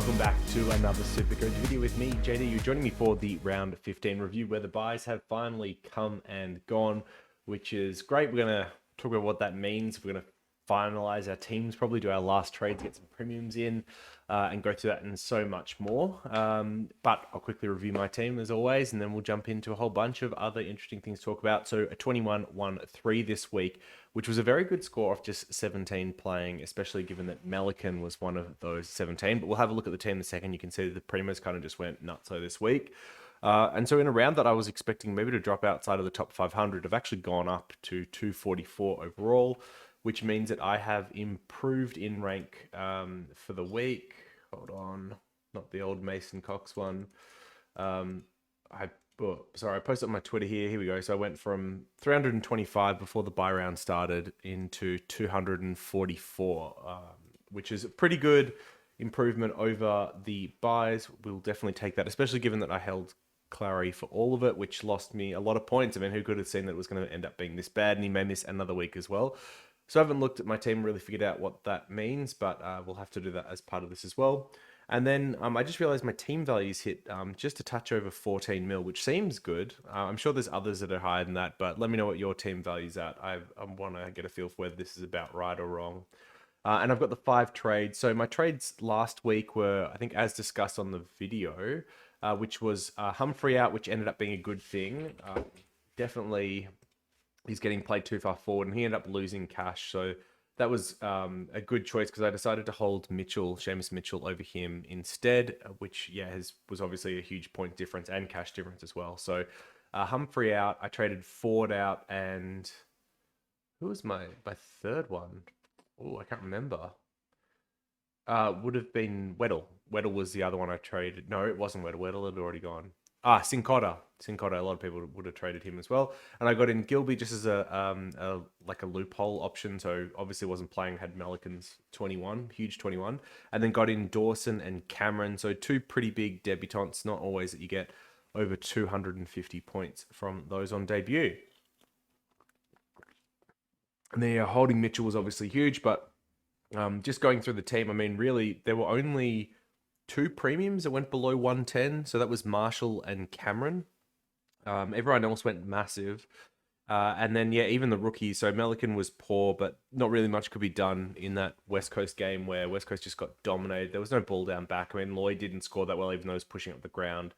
welcome back to another SuperCoach video with me, JD. You're joining me for the round 15 review where the buys have finally come and gone, which is great. We're going to talk about what that means. We're going to finalize our teams, probably do our last trades, get some premiums in, and go through that and so much more. But I'll quickly review my team as always, and then we'll jump into a whole bunch of other interesting things to talk about. So a 21-1-3 this week, which was a very good score off just 17 playing, especially given that Melican was one of those 17. But we'll have a look at the team in a second. You can see that the Primos kind of just went nutso this week. And so in a round that I was expecting maybe to drop outside of the top 500, I've actually gone up to 244 overall, which means that I have improved in rank for the week. Hold on, not the old Mason Cox one. I posted on my Twitter here. Here we go. So I went from 325 before the buy round started into 244, which is a pretty good improvement over the buys. We'll definitely take that, especially given that I held Clary for all of it, which lost me a lot of points. I mean, who could have seen that it was going to end up being this bad? And he may miss another week as well. So I haven't looked at my team, really figured out what that means, but we'll have to do that as part of this as well. And then I just realized my team values hit just a touch over 14 mil, which seems good. I'm sure there's others that are higher than that, but let me know what your team value's at. I want to get a feel for whether this is about right or wrong. And I've got the 5 trades. So my trades last week were, I think, as discussed on the video, which was Humphrey out, which ended up being a good thing. Definitely, he's getting played too far forward, and he ended up losing cash. So that was a good choice because I decided to hold Seamus Mitchell over him instead, which, was obviously a huge point difference and cash difference as well. So Humphrey out, I traded Ford out, and who was my third one? Oh, I can't remember. Would have been Weddle. Weddle was the other one I traded. No, it wasn't Weddle. Weddle had already gone. Sincotta. A lot of people would have traded him as well. And I got in Gilby just as a loophole option. So obviously wasn't playing, had Melican's 21, huge 21. And then got in Dawson and Cameron. So 2 pretty big debutants. Not always that you get over 250 points from those on debut. And then holding Mitchell was obviously huge, but just going through the team, I mean, really, there were only 2 premiums that went below 110. So that was Marshall and Cameron. Everyone else went massive. And then, even the rookies. So Melican was poor, but not really much could be done in that West Coast game where West Coast just got dominated. There was no ball down back. I mean, Lloyd didn't score that well, even though he was pushing up the ground.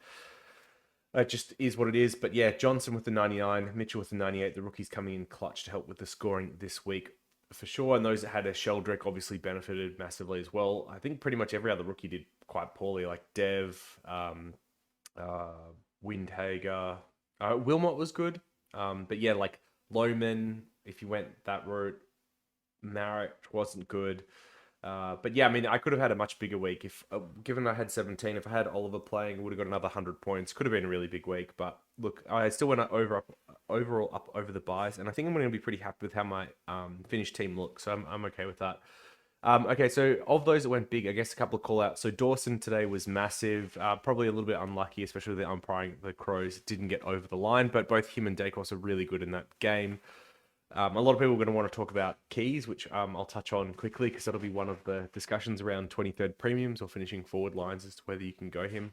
It just is what it is. But Johnson with the 99, Mitchell with the 98. The rookies coming in clutch to help with the scoring this week for sure. And those that had a Sheldrick obviously benefited massively as well. I think pretty much every other rookie did quite poorly, like Dev, Windhager. Wilmot was good. But like Lohman, if you went that route, Marek wasn't good. But I mean, I could have had a much bigger week if, given I had 17, if I had Oliver playing, I would have got another 100 points. Could have been a really big week, but look, I still went overall up over the buys, and I think I'm going to be pretty happy with how my finished team looks. So I'm okay with that. Okay, so of those that went big, I guess a couple of call-outs. So Dawson today was massive, probably a little bit unlucky, especially with the umpiring. The Crows didn't get over the line, but both him and Dacos are really good in that game. A lot of people are going to want to talk about Keys, which I'll touch on quickly because that'll be one of the discussions around 23rd premiums or finishing forward lines as to whether you can go him.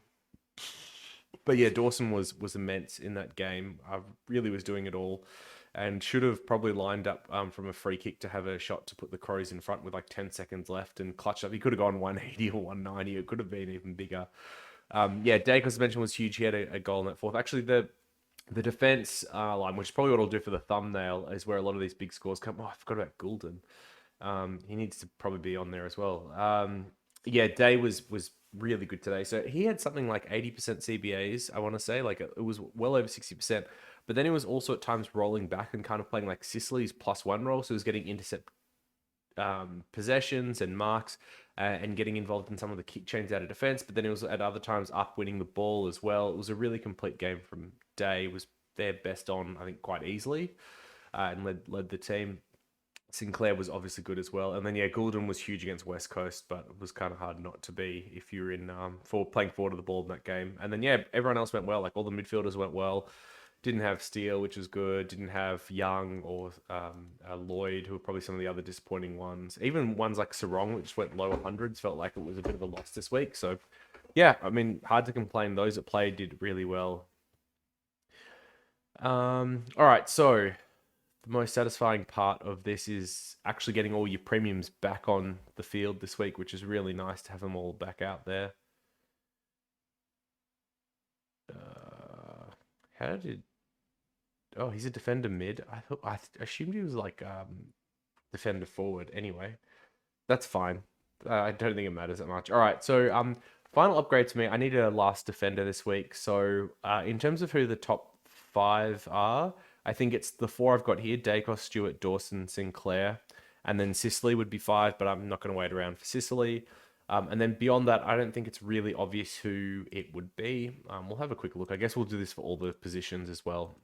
But Dawson was immense in that game. I really was doing it all and should have probably lined up from a free kick to have a shot to put the Crows in front with like 10 seconds left and clutched up. He could have gone 180 or 190. It could have been even bigger. Dacos mentioned was huge. He had a goal in that fourth. Actually, the defense line, which is probably what I'll do for the thumbnail, is where a lot of these big scores come. Oh, I forgot about Goulden. He needs to probably be on there as well. Day was really good today. So he had something like 80% CBAs, I want to say. Like it was well over 60%. But then he was also at times rolling back and kind of playing like Sicily's +1 role. So he was getting intercept possessions and marks and getting involved in some of the kick chains out of defense. But then he was at other times up winning the ball as well. It was a really complete game from Day. It was their best on, I think, quite easily and led the team. Sinclair was obviously good as well. And then, Goulden was huge against West Coast, but it was kind of hard not to be if you're in playing forward of the ball in that game. And then, everyone else went well. Like all the midfielders went well. Didn't have Steele, which was good. Didn't have Young or Lloyd, who were probably some of the other disappointing ones. Even ones like Sarong, which went lower hundreds, felt like it was a bit of a loss this week. So, yeah, I mean, hard to complain. Those that played did really well. All right, so the most satisfying part of this is actually getting all your premiums back on the field this week, which is really nice to have them all back out there. How did... Oh, he's a defender mid. I assumed he was like defender forward. Anyway, that's fine. I don't think it matters that much. All right, so final upgrade to me. I need a last defender this week. So in terms of who the top 5 are, I think it's the 4 I've got here: Dacos, Stewart, Dawson, Sinclair, and then Sicily would be 5. But I'm not going to wait around for Sicily. And then beyond that, I don't think it's really obvious who it would be. We'll have a quick look. I guess we'll do this for all the positions as well.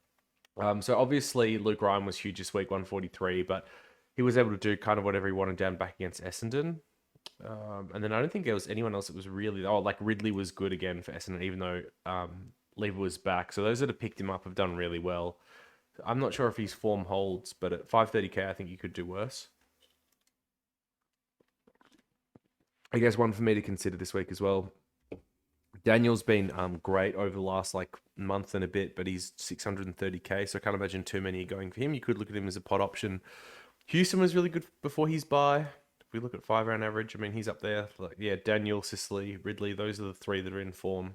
So obviously Luke Ryan was huge this week, 143, but he was able to do kind of whatever he wanted down back against Essendon. And then I don't think there was anyone else that was really... Oh, like Ridley was good again for Essendon, even though Lever was back. So those that have picked him up have done really well. I'm not sure if his form holds, but at 530k, I think you could do worse. I guess one for me to consider this week as well. Daniel's been great over the last like month and a bit, but he's 630k, so I can't imagine too many going for him. You could look at him as a pod option. Houston was really good before his bye. If we look at 5-round average, I mean, he's up there. Like, yeah, Daniel, Sicily, Ridley, those are the 3 that are in form.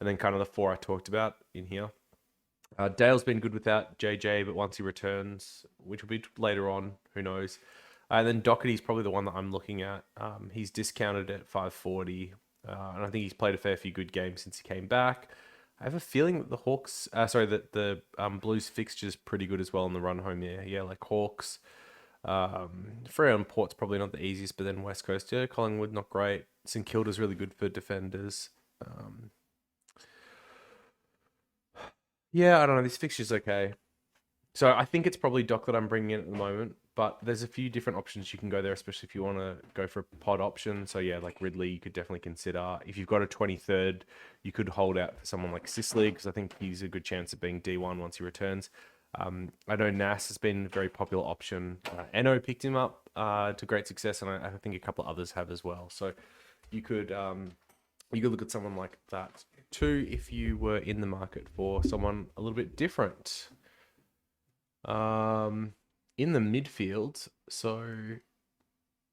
And then kind of the 4 I talked about in here. Dale's been good without JJ, but once he returns, which will be later on, who knows. And then Doherty's probably the one that I'm looking at. He's discounted at 540. And I think he's played a fair few good games since he came back. I have a feeling that the Hawks, that the Blues fixture's pretty good as well in the run home. Yeah, like Hawks. Freo and Port's probably not the easiest, but then West Coast, yeah, Collingwood not great. St Kilda's really good for defenders. Yeah, I don't know. This fixture's okay. So I think it's probably Doc that I'm bringing in at the moment, but there's a few different options you can go there, especially if you want to go for a pod option. So yeah, like Ridley, you could definitely consider. If you've got a 23rd, you could hold out for someone like Sicily, because I think he's a good chance of being D1 once he returns. I know Nas has been a very popular option. Eno picked him up to great success, and I think a couple of others have as well. So you could look at someone like that too if you were in the market for someone a little bit different. In the midfield, so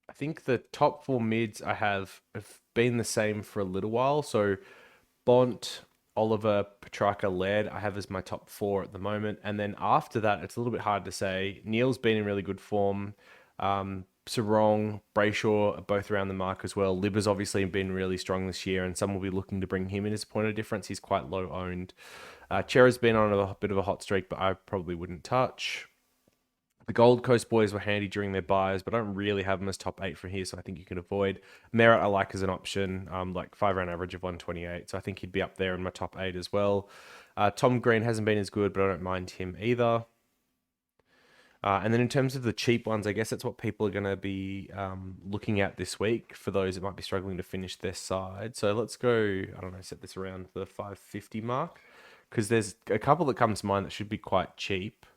I think the top 4 mids I have been the same for a little while. So Bont, Oliver, Petrarca, Laird, I have as my top 4 at the moment. And then after that, it's a little bit hard to say. Neil's been in really good form. Sarong, Brayshaw are both around the mark as well. Libba's obviously been really strong this year, and some will be looking to bring him in as a point of difference. He's quite low owned. Chera's been on a bit of a hot streak, but I probably wouldn't touch. The Gold Coast boys were handy during their buys, but I don't really have them as top 8 from here, so I think you can avoid. Merritt I like as an option, like 5-round average of 128, so I think he'd be up there in my top 8 as well. Tom Green hasn't been as good, but I don't mind him either. And then in terms of the cheap ones, I guess that's what people are going to be looking at this week for those that might be struggling to finish their side. So let's go, I don't know, set this around the 550 mark, because there's a couple that come to mind that should be quite cheap.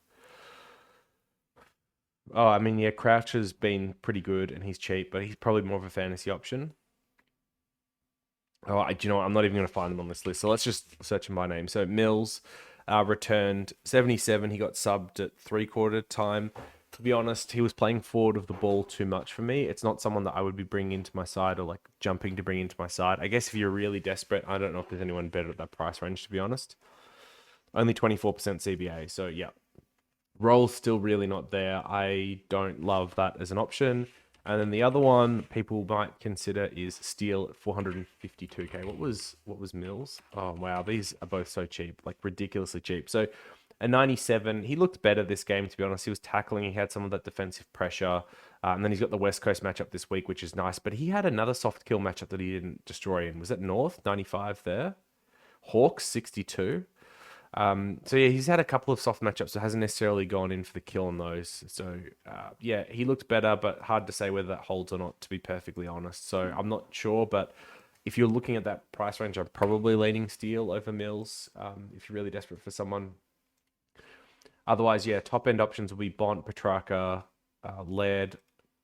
Oh, I mean, yeah, Crouch has been pretty good and he's cheap, but he's probably more of a fantasy option. Oh, do you know what? I'm not even going to find him on this list. So let's just search him by name. So Mills returned 77. He got subbed at 3/4 time. To be honest, he was playing forward of the ball too much for me. It's not someone that I would be bringing into my side or like jumping to bring into my side. I guess if you're really desperate, I don't know if there's anyone better at that price range, to be honest. Only 24% CBA. So yeah. Roll's still really not there. I don't love that as an option. And then the other one people might consider is Steele at 452k. What was Mills? Oh wow, these are both so cheap, like ridiculously cheap. So a 97, he looked better this game, to be honest. He was tackling, he had some of that defensive pressure. And then he's got the West Coast matchup this week, which is nice. But he had another soft kill matchup that he didn't destroy in. Was it North? 95 there. Hawks, 62. So yeah, he's had a couple of soft matchups, so hasn't necessarily gone in for the kill on those. So yeah, he looked better, but hard to say whether that holds or not, to be perfectly honest. So I'm not sure, but if you're looking at that price range, I'm probably leaning Steele over Mills. If you're really desperate for someone, Otherwise, yeah, top end options will be Bont, Petrarca, Laird.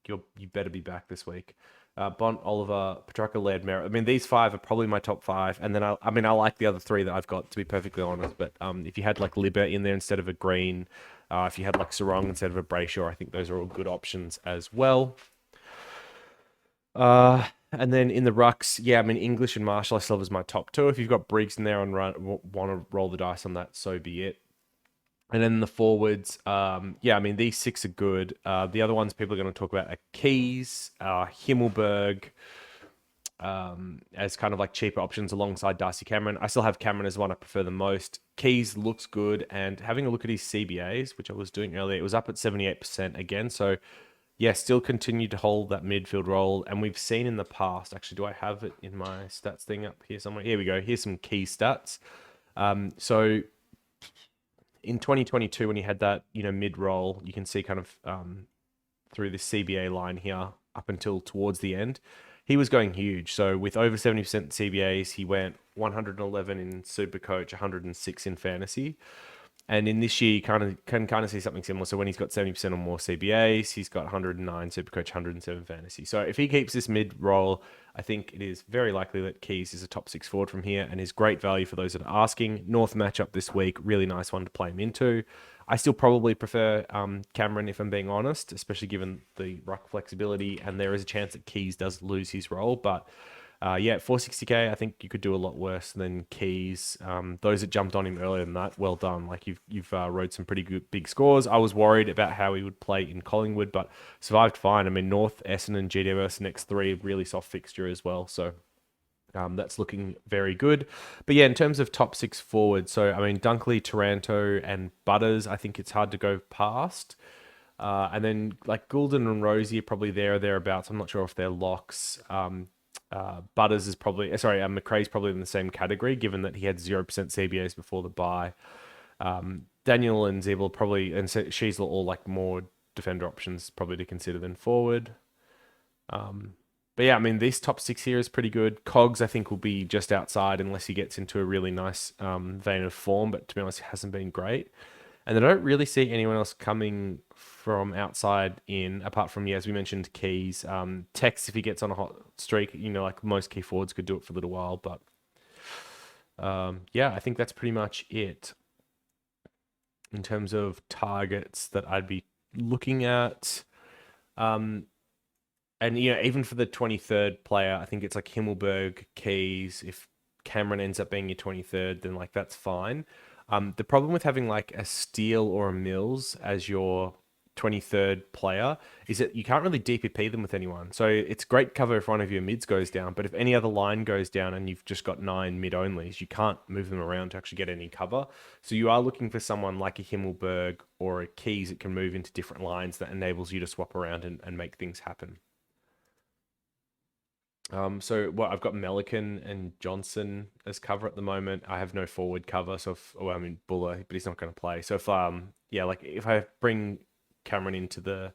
You better be back this week. Bont, Oliver, Petrarca, Laird, Merritt. I mean, these 5 are probably my top 5. And then, I like the other 3 that I've got, to be perfectly honest. But if you had like Libba in there instead of a Green, if you had like Sarong instead of a Brayshaw, I think those are all good options as well. And then in the rucks, yeah, I mean, English and Marshall I still have as my top 2. If you've got Briggs in there and want to roll the dice on that, so be it. And then the forwards, yeah, I mean, these 6 are good. The other ones people are going to talk about are Keys, Himmelberg, as kind of like cheaper options alongside Darcy Cameron. I still have Cameron as the one I prefer the most. Keys looks good, and having a look at his CBAs, which I was doing earlier, it was up at 78% again. So, yeah, still continue to hold that midfield role. And we've seen in the past, actually, do I have it in my stats thing up here somewhere? Here we go. Here's some key stats. So in 2022, when he had that, mid-roll, you can see kind of through this CBA line here up until towards the end, he was going huge. So with over 70% CBAs, he went 111 in SuperCoach, 106 in Fantasy. And in this year, you can kind of see something similar. So when he's got 70% or more CBAs, he's got 109 SuperCoach, 107 Fantasy. So if he keeps this mid-roll, I think it is very likely that Keys is a top 6 forward from here and is great value for those that are asking. North matchup this week, really nice one to play him into. I still probably prefer Cameron, if I'm being honest, especially given the ruck flexibility, and there is a chance that Keys does lose his role. But yeah, 460k, I think you could do a lot worse than Keys. Those that jumped on him earlier than that, well done. Like you've rode some pretty good big scores. I was worried about how he would play in Collingwood, but survived fine. I mean, North, Essendon, GWS next 3, really soft fixture as well. So that's looking very good. But yeah, in terms of top 6 forwards, so I mean, Dunkley, Taranto, and Butters, I think it's hard to go past. And then like Goulden and Rosie are probably there or thereabouts. I'm not sure if they're locks. Butters is probably, McRae's probably in the same category, given that he had 0% CBAs before the bye. Daniel and Zebel probably, and she's all like more defender options probably to consider than forward. But yeah, I mean, this top 6 here is pretty good. Cogs, I think, will be just outside unless he gets into a really nice vein of form, but to be honest, it hasn't been great. And I don't really see anyone else coming from outside in, apart from, yeah, as we mentioned, Keys. Tex, if he gets on a hot streak, like most key forwards could do it for a little while. But yeah, I think that's pretty much it in terms of targets that I'd be looking at. And, even for the 23rd player, I think it's like Himmelberg, Keys. If Cameron ends up being your 23rd, then like that's fine. The problem with having like a Steele or a Mills as your 23rd player is that you can't really DPP them with anyone. So it's great cover if one of your mids goes down, but if any other line goes down and you've just got 9 mid-onlys, you can't move them around to actually get any cover. So you are looking for someone like a Himmelberg or a Keys that can move into different lines that enables you to swap around and make things happen. So I've got Melican and Johnson as cover at the moment. I have no forward cover, so Buller, but he's not going to play. So if if I bring Cameron into the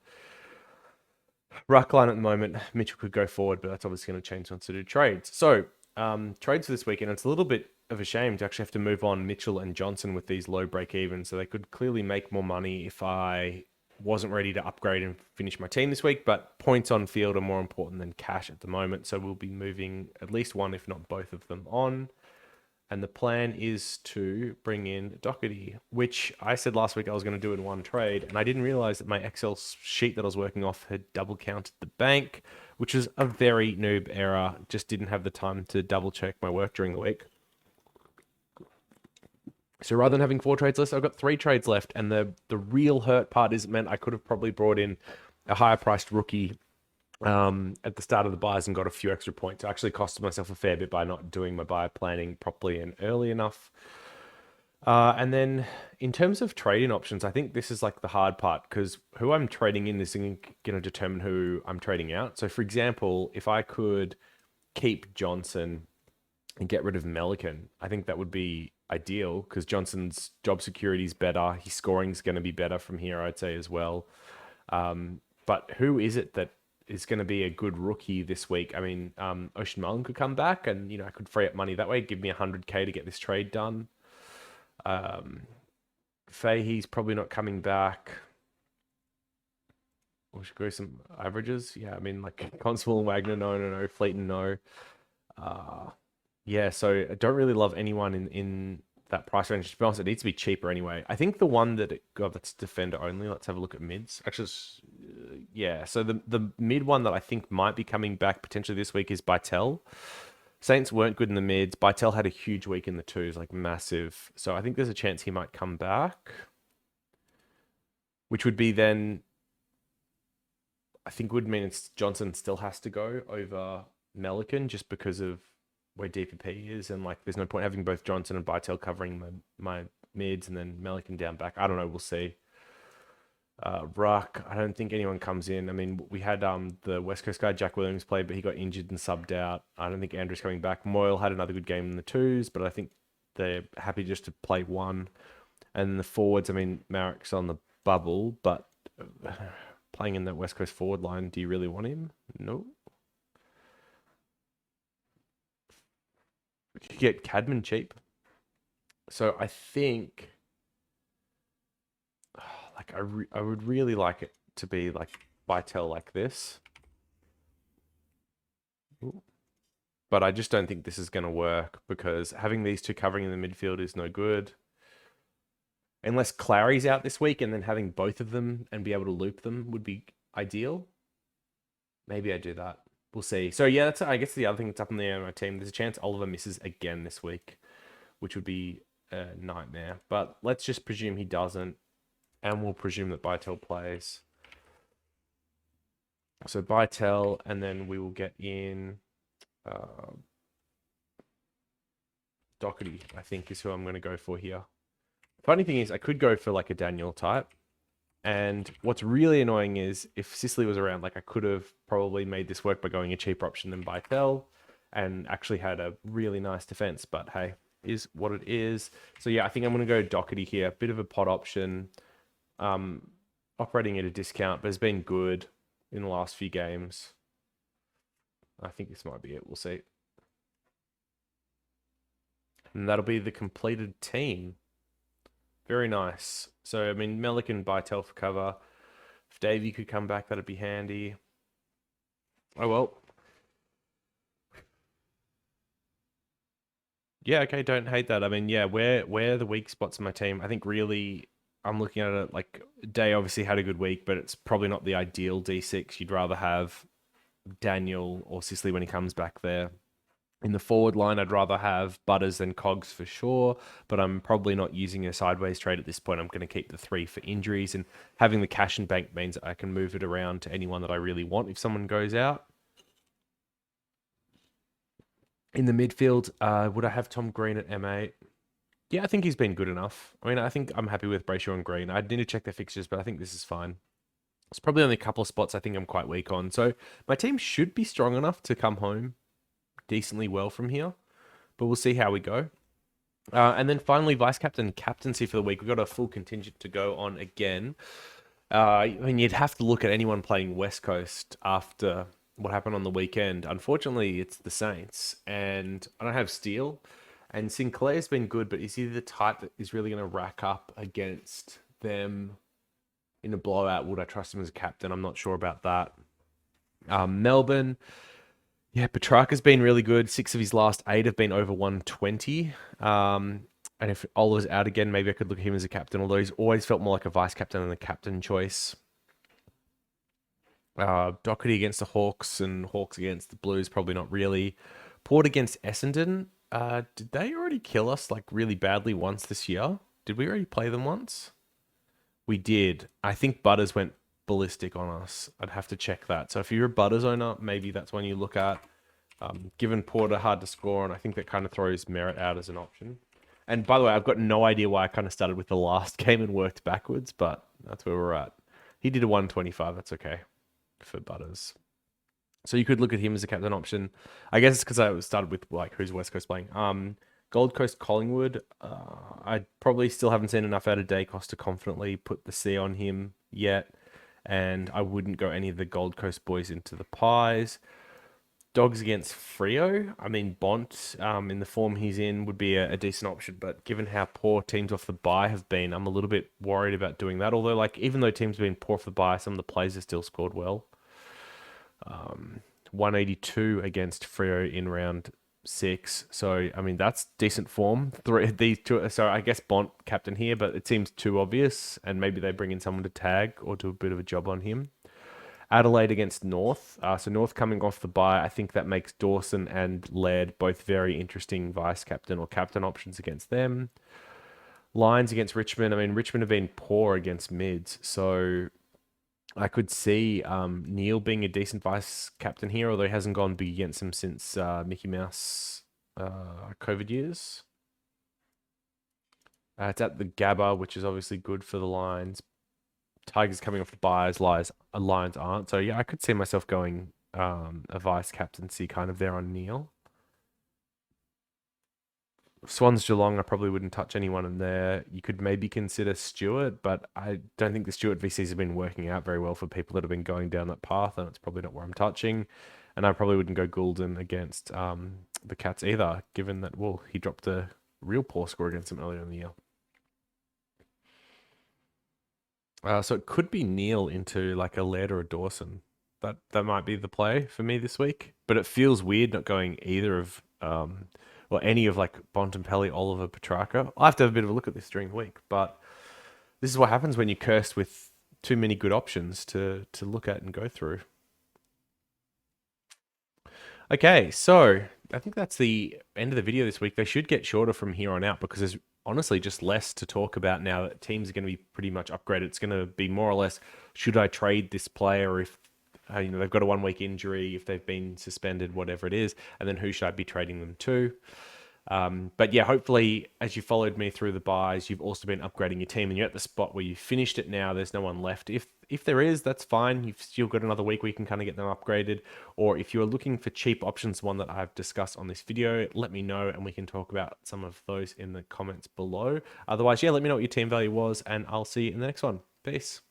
ruck line at the moment, Mitchell could go forward, but that's obviously going to change once to do trades. So trades for this weekend, it's a little bit of a shame to actually have to move on Mitchell and Johnson with these low break evens. So they could clearly make more money if I wasn't ready to upgrade and finish my team this week, but points on field are more important than cash at the moment. So we'll be moving at least one, if not both of them on. And the plan is to bring in Doherty, which I said last week I was going to do in one trade. And I didn't realize that my Excel sheet that I was working off had double counted the bank, which is a very noob error. Just didn't have the time to double check my work during the week. So rather than having 4 trades left, I've got 3 trades left. And the real hurt part is it meant I could have probably brought in a higher priced rookie at the start of the buys and got a few extra points. I actually costed myself a fair bit by not doing my buy planning properly and early enough. And then in terms of trading options, I think this is like the hard part because who I'm trading in is going to determine who I'm trading out. So for example, if I could keep Johnson and get rid of Melican, I think that would be ideal because Johnson's job security is better. His scoring is going to be better from here, I'd say as well. But who is it that is going to be a good rookie this week? I mean, Ocean Mullen could come back and, I could free up money that way, give me 100k to get this trade done. Fahey's probably not coming back. We should go some averages. Yeah, I mean, like Constable and Wagner, no. Fleet and no. Yeah, so I don't really love anyone in that price range. To be honest, it needs to be cheaper anyway. I think the one that's defender only. Let's have a look at mids. Actually, yeah. So the mid one that I think might be coming back potentially this week is Bytel. Saints weren't good in the mids. Bytel had a huge week in the twos, like massive. So I think there's a chance he might come back, which would be then. I think would mean Johnson still has to go over Melican just because of where DPP is, and like there's no point having both Johnson and Bytel covering my mids and then Melican down back. I don't know, we'll see. Ruck, I don't think anyone comes in. I mean, we had the West Coast guy Jack Williams play, but he got injured and subbed out. I don't think Andrew's coming back. Moyle had another good game in the twos, but I think they're happy just to play one. And the forwards, I mean, Marrick's on the bubble, but playing in that West Coast forward line, do you really want him? No. We could get Cadman cheap. So I think, like, I would really like it to be like Bytel like this. Ooh. But I just don't think this is going to work because having these two covering in the midfield is no good. Unless Clary's out this week and then having both of them and be able to loop them would be ideal. Maybe I do that. We'll see. So yeah, that's I guess the other thing that's up in the air on my team. There's a chance Oliver misses again this week, which would be a nightmare. But let's just presume he doesn't, and we'll presume that Bytel plays. So Bytel, and then we will get in Doherty, I think is who I'm going to go for here. Funny thing is, I could go for like a Daniel type. And what's really annoying is if Sicily was around, like I could have probably made this work by going a cheaper option than Bytel and actually had a really nice defense. But hey, is what it is. So yeah, I think I'm going to go Doherty here. Bit of a pot option. Operating at a discount, but has been good in the last few games. I think this might be it. We'll see. And that'll be the completed team. Very nice. So, I mean, Melik and Bytel for cover. If Davey could come back, that'd be handy. Oh, well. Yeah, okay, don't hate that. I mean, yeah, where are the weak spots in my team? I think really I'm looking at it like Day obviously had a good week, but it's probably not the ideal D6. You'd rather have Daniel or Sicily when he comes back there. In the forward line, I'd rather have Butters than Cogs for sure, but I'm probably not using a sideways trade at this point. I'm going to keep the 3 for injuries, and having the cash and bank means I can move it around to anyone that I really want if someone goes out. In the midfield, would I have Tom Green at M8? Yeah, I think he's been good enough. I mean, I think I'm happy with Brayshaw and Green. I need to check their fixtures, but I think this is fine. It's probably only a couple of spots I think I'm quite weak on. So my team should be strong enough to come home decently well from here, but we'll see how we go. And then finally, vice captain captaincy for the week. We've got a full contingent to go on again. I mean, you'd have to look at anyone playing West Coast after what happened on the weekend. Unfortunately, it's the Saints, and I don't have Steele. And Sinclair's been good, but is he the type that is really going to rack up against them in a blowout? Would I trust him as a captain? I'm not sure about that. Melbourne. Yeah, Petrarca's been really good. 6 of his last 8 have been over 120. And if Ola's out again, maybe I could look at him as a captain, although he's always felt more like a vice captain than a captain choice. Doherty against the Hawks and Hawks against the Blues, probably not really. Port against Essendon. Did they already kill us like really badly once this year? Did we already play them once? We did. I think Butters went ballistic on us. I'd have to check that. So if you're a Butters owner, maybe that's one you look at. Given Porter hard to score, and I think that kind of throws Merritt out as an option. And by the way, I've got no idea why I kind of started with the last game and worked backwards, but that's where we're at. He did a 125. That's okay for Butters. So you could look at him as a captain option. I guess it's because I started with like who's West Coast playing. Gold Coast Collingwood. I probably still haven't seen enough out of Dacos to confidently put the C on him yet. And I wouldn't go any of the Gold Coast boys into the Pies. Dogs against Frio. I mean, Bont, in the form he's in, would be a decent option. But given how poor teams off the bye have been, I'm a little bit worried about doing that. Although, like, even though teams have been poor off the bye, some of the players have still scored well. 182 against Frio in round 6. So, I mean, that's decent form. These two. So, I guess Bont captain here, but it seems too obvious. And maybe they bring in someone to tag or do a bit of a job on him. Adelaide against North. So North coming off the bye, I think that makes Dawson and Laird both very interesting vice captain or captain options against them. Lions against Richmond. I mean, Richmond have been poor against mids, so I could see Neil being a decent vice captain here, although he hasn't gone big against him since Mickey Mouse COVID years. It's at the Gabba, which is obviously good for the Lions. Tigers coming off the buys, Lions aren't. So yeah, I could see myself going a vice captaincy kind of there on Neil. Swans Geelong, I probably wouldn't touch anyone in there. You could maybe consider Stewart, but I don't think the Stewart VCs have been working out very well for people that have been going down that path, and it's probably not where I'm touching. And I probably wouldn't go Goulden against the Cats either, given that, well, he dropped a real poor score against them earlier in the year. So it could be Neil into like a Laird or a Dawson. That might be the play for me this week. But it feels weird not going either of or any of like Bontempelli, Oliver, Petrarca. I'll have to have a bit of a look at this during the week. But this is what happens when you're cursed with too many good options to look at and go through. Okay, so I think that's the end of the video this week. They should get shorter from here on out because there's honestly just less to talk about now that teams are going to be pretty much upgraded. It's going to be more or less, should I trade this player if they've got a 1 week injury, if they've been suspended, whatever it is, and then who should I be trading them to? But yeah, hopefully, as you followed me through the buys, you've also been upgrading your team, and you're at the spot where you finished it now. There's no one left. If there is, that's fine. You've still got another week where you can kind of get them upgraded. Or if you're looking for cheap options, one that I've discussed on this video, let me know, and we can talk about some of those in the comments below. Otherwise, yeah, let me know what your team value was, and I'll see you in the next one. Peace.